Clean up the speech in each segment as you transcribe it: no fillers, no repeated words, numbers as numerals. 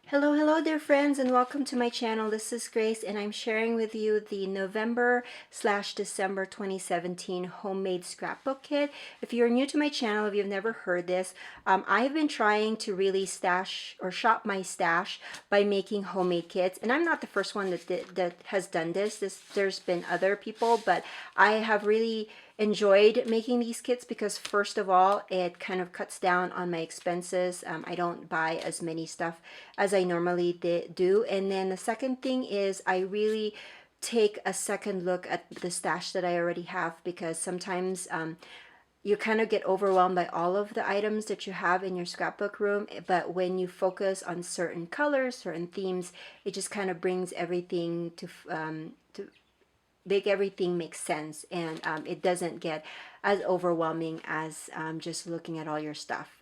Hello, hello dear friends, and welcome to my channel. This is Grace, and I'm sharing with you the November/December 2017 homemade scrapbook kit. If you're new to my channel, if you've never heard this, I've been trying to really stash or shop my stash by making homemade kits, and I'm not the first one that has done this. There's been other people, but I have really enjoyed making these kits because first of all, it kind of cuts down on my expenses. I don't buy as many stuff as I normally do. And then the second thing is I really take a second look at the stash that I already have, because sometimes you kind of get overwhelmed by all of the items that you have in your scrapbook room, but when you focus on certain colors, certain themes, it just kind of brings everything to make everything make sense, and it doesn't get as overwhelming as just looking at all your stuff.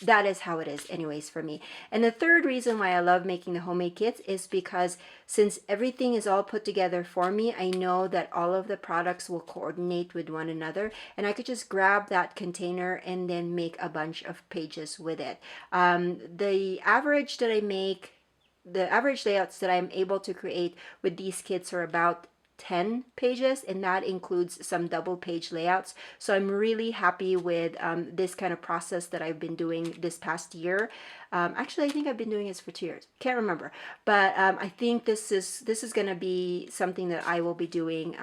That is how it is anyways for me. And the third reason why I love making the homemade kits is because since everything is all put together for me, I know that all of the products will coordinate with one another, and I could just grab that container and then make a bunch of pages with it. The average layouts that I'm able to create with these kits are about 10 pages, and that includes some double page layouts. So I'm really happy with this kind of process that I've been doing this past year. Actually, I think I've been doing this for 2 years. Can't remember, but I think this is going to be something that I will be doing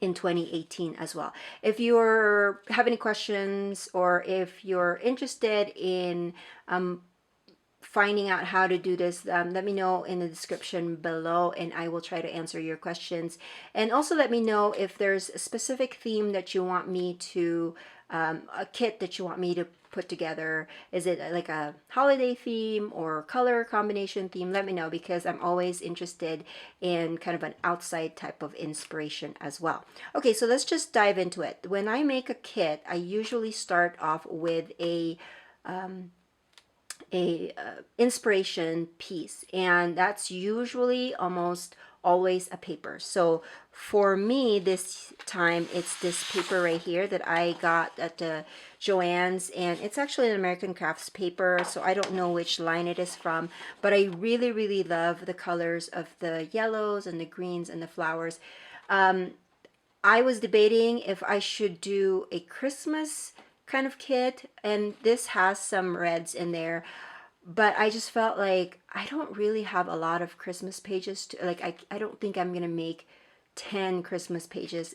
in 2018 as well. If you have any questions, or if you're interested in finding out how to do this, let me know in the description below, and I will try to answer your questions. And also let me know if there's a specific theme that you want me to, a kit that you want me to put together. Is it like a holiday theme or color combination theme? Let me know, because I'm always interested in kind of an outside type of inspiration as well. Okay, so let's just dive into it. When I make a kit, I usually start off with a inspiration piece, and that's usually almost always a paper. So for me this time, it's this paper right here that I got at the Joann's, and it's actually an American Crafts paper, so I don't know which line it is from, but I really love the colors of the yellows and the greens and the flowers. I was debating if I should do a Christmas kind of kit, and this has some reds in there, but I just felt like I don't really have a lot of Christmas pages to, like, I don't think I'm gonna make 10 Christmas pages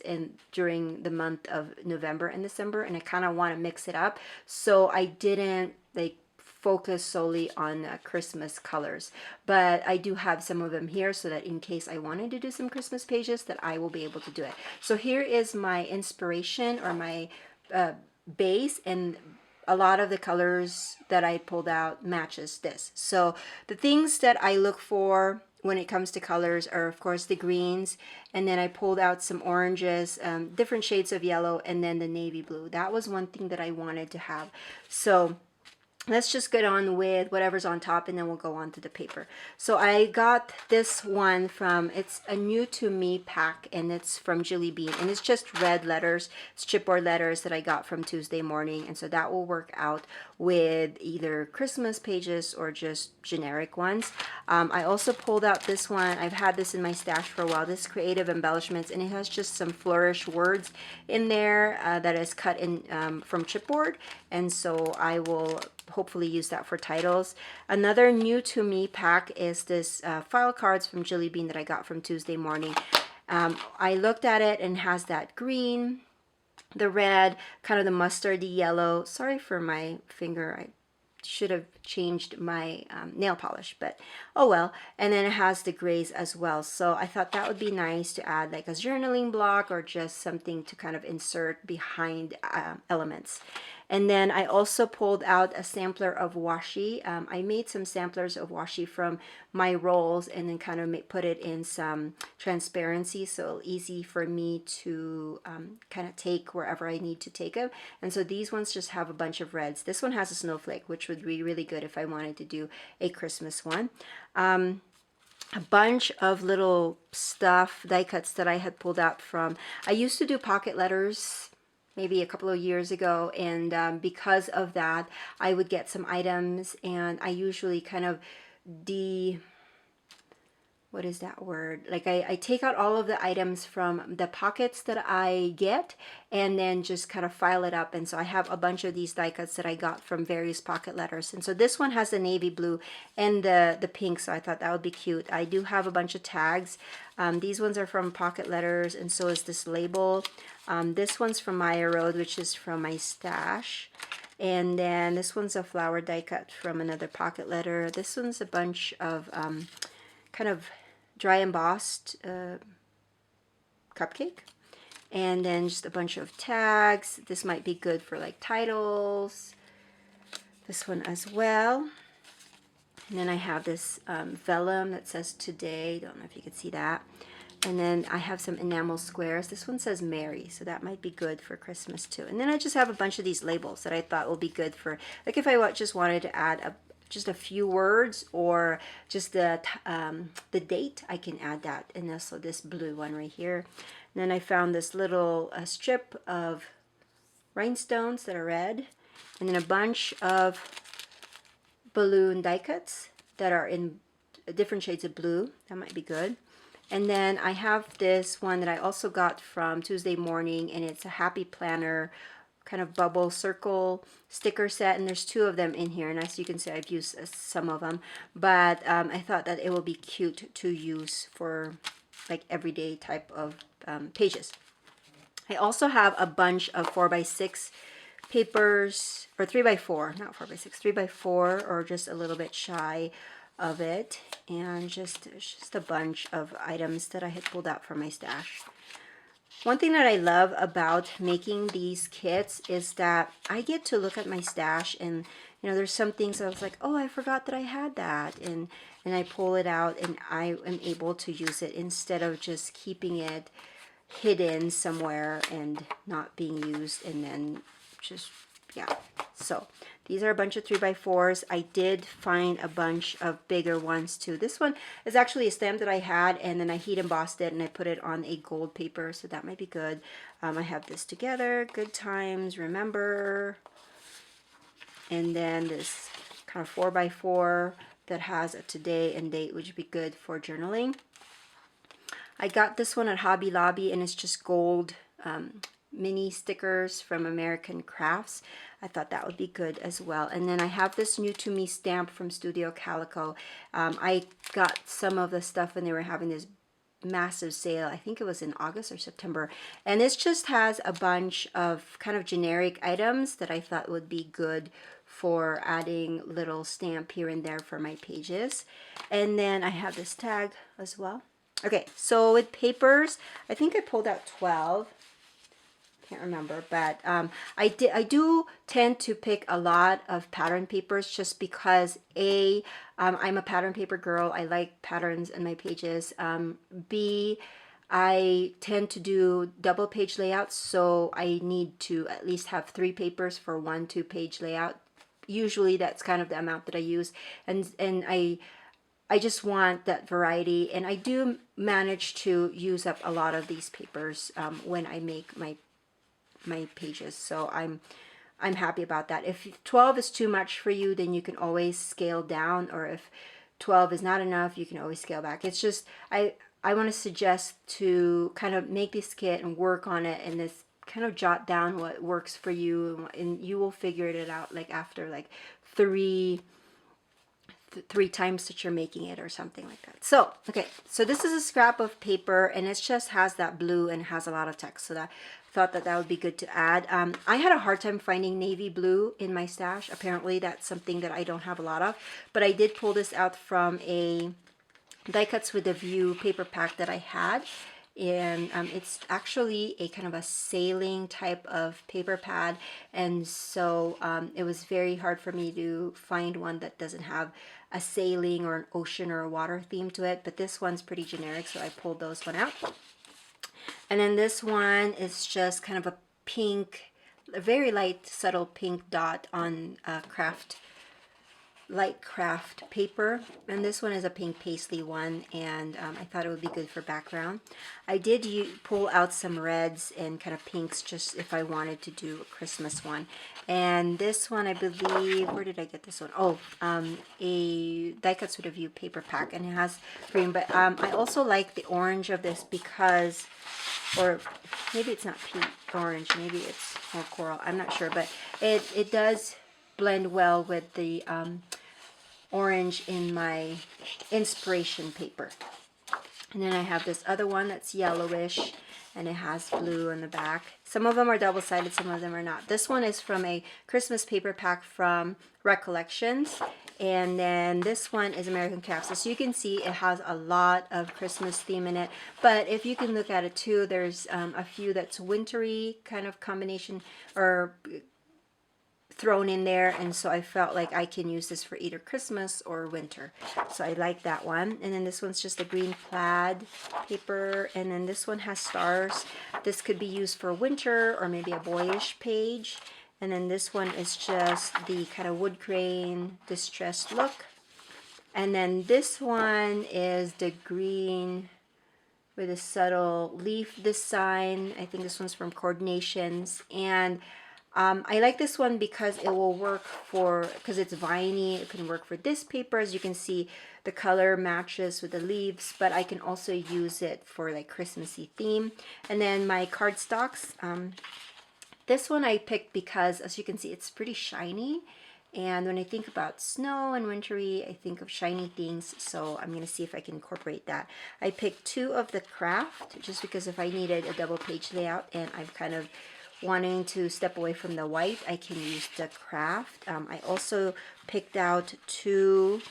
during the month of November and December, and I kind of want to mix it up, so I didn't like focus solely on Christmas colors, but I do have some of them here so that in case I wanted to do some Christmas pages, that I will be able to do it. So here is my inspiration, or my base, and a lot of the colors that I pulled out matches this. So the things that I look for when it comes to colors are, of course, the greens, and then I pulled out some oranges, different shades of yellow, and then the navy blue. That was one thing that I wanted to have. So let's just get on with whatever's on top, and then we'll go on to the paper. So I got this one from, it's a new to me pack, and it's from Jelly Bean, and it's just red letters. It's chipboard letters that I got from Tuesday Morning, and so that will work out with either Christmas pages or just generic ones. I also pulled out this one. I've had this in my stash for a while, this Creative Embellishments, and it has just some flourish words in there that is cut in from chipboard, and so I will hopefully use that for titles. Another new to me pack is this file cards from Jelly Bean that I got from Tuesday Morning. I looked at it, and has that green, the red, kind of the mustardy yellow. Sorry for my finger, I should have changed my nail polish, but oh well. And then it has the grays as well, so I thought that would be nice to add like a journaling block, or just something to kind of insert behind elements. And then I also pulled out a sampler of washi. I made some samplers of washi from my rolls, and then kind of put it in some transparency, so easy for me to kind of take wherever I need to take them. And so these ones just have a bunch of reds. This one has a snowflake, which would be really good if I wanted to do a Christmas one. A bunch of little stuff, die cuts that I had pulled out from, I used to do pocket letters maybe a couple of years ago, and because of that, I would get some items, and I usually kind of what is that word? Like I take out all of the items from the pockets that I get and then just kind of file it up. And so I have a bunch of these die cuts that I got from various pocket letters. And so this one has the navy blue and the pink, so I thought that would be cute. I do have a bunch of tags. These ones are from pocket letters, and so is this label. This one's from Maya Road, which is from my stash. And then this one's a flower die cut from another pocket letter. This one's a bunch of kind of dry embossed cupcake, and then just a bunch of tags. This might be good for like titles. This one as well. And then I have this vellum that says today. Don't know if you can see that. And then I have some enamel squares. This one says Mary, so that might be good for Christmas too. And then I just have a bunch of these labels that I thought will be good for, like if I just wanted to add just a few words or just the date, I can add that. And also this blue one right here. And then I found this little strip of rhinestones that are red, and then a bunch of balloon die cuts that are in different shades of blue. That might be good. And then I have this one that I also got from Tuesday Morning, and it's a happy planner kind of bubble circle sticker set, and there's 2 of them in here, and as you can see I've used some of them, but I thought that it will be cute to use for like everyday type of pages. I also have a bunch of 4x6 papers, or 3x4, not 4x6, 3x4, or just a little bit shy of it, and just a bunch of items that I had pulled out from my stash. One thing that I love about making these kits is that I get to look at my stash, and you know, there's some things I was like, oh, I forgot that I had that, and I pull it out and I am able to use it instead of just keeping it hidden somewhere and not being used, and then just, yeah. So these are a bunch of 3x4s. I did find a bunch of bigger ones too. This one is actually a stamp that I had, and then I heat embossed it and I put it on a gold paper, so that might be good. I have this together, good times, remember. And then this kind of 4x4 that has a today and date, which would be good for journaling. I got this one at Hobby Lobby, and it's just gold mini stickers from American Crafts. I thought that would be good as well. And then I have this New to Me stamp from Studio Calico. I got some of the stuff when they were having this massive sale. I think it was in August or September. And this just has a bunch of kind of generic items that I thought would be good for adding little stamp here and there for my pages. And then I have this tag as well. Okay, so with papers, I think I pulled out 12. Can't remember, but I do tend to pick a lot of pattern papers just because I'm a pattern paper girl. I like patterns in my pages. B, I tend to do double page layouts, so I need to at least have 3 papers for 1 2-page layout. Usually that's kind of the amount that I use, and I just want that variety, and I do manage to use up a lot of these papers when I make my pages, so I'm happy about that. If 12 is too much for you, then you can always scale down, or if 12 is not enough, you can always scale back. It's just I want to suggest to kind of make this kit and work on it, and this kind of jot down what works for you, and you will figure it out like after like three times that you're making it or something like that. So okay, so this is a scrap of paper, and it just has that blue and has a lot of text, so that I thought that would be good to add. I had a hard time finding navy blue in my stash. Apparently that's something that I don't have a lot of, but I did pull this out from a Die Cuts with a View paper pack that I had, and it's actually a kind of a sailing type of paper pad, and so it was very hard for me to find one that doesn't have a sailing or an ocean or a water theme to it, but this one's pretty generic, so I pulled those one out. And then this one is just kind of a pink, a very light subtle pink dot on craft light craft paper, and this one is a pink paisley one, and I thought it would be good for background. I did pull out some reds and kind of pinks just if I wanted to do a Christmas one. And this one, I believe, where did I get this one? Oh, a Die Cuts with a View paper pack, and it has green, but I also like the orange of this because, or maybe it's not pink orange, maybe it's more coral, I'm not sure, but it does blend well with the orange in my inspiration paper. And then I have this other one that's yellowish, and it has blue in the back. Some of them are double-sided, some of them are not. This one is from a Christmas paper pack from Recollections, and then this one is American Crafts. So you can see it has a lot of Christmas theme in it, but if you can look at it too, there's a few that's wintry kind of combination or thrown in there, and so I felt like I can use this for either Christmas or winter, so I like that one. And then this one's just a green plaid paper, and then this one has stars. This could be used for winter or maybe a boyish page. And then this one is just the kind of wood grain distressed look. And then this one is the green with a subtle leaf design. I think this one's from Coordinations, and I like this one because it will work for, because it's viney, it can work for this paper. As you can see, the color matches with the leaves, but I can also use it for like Christmassy theme. And then my cardstocks, this one I picked because, as you can see, it's pretty shiny. And when I think about snow and wintry, I think of shiny things, so I'm going to see if I can incorporate that. I picked two of the craft, just because if I needed a double page layout and I'm kind of wanting to step away from the white, I can use the craft. I also picked out two,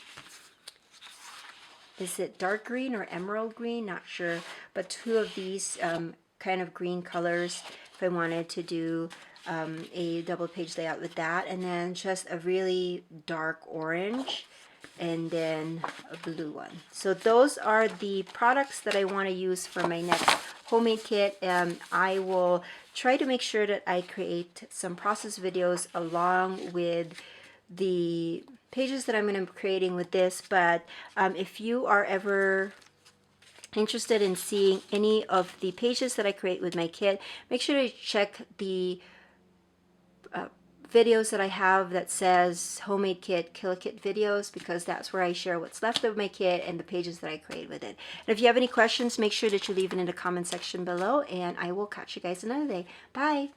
is it dark green or emerald green? Not sure, but two of these kind of green colors if I wanted to do a double page layout with that. And then just a really dark orange, and then a blue one. So those are the products that I want to use for my next homemade kit. I will try to make sure that I create some process videos along with the pages that I'm going to be creating with this. But if you are ever interested in seeing any of the pages that I create with my kit, make sure to check the videos that I have that says homemade kit, kill a kit videos, because that's where I share what's left of my kit and the pages that I create with it. And if you have any questions, make sure that you leave it in the comment section below, and I will catch you guys another day. Bye.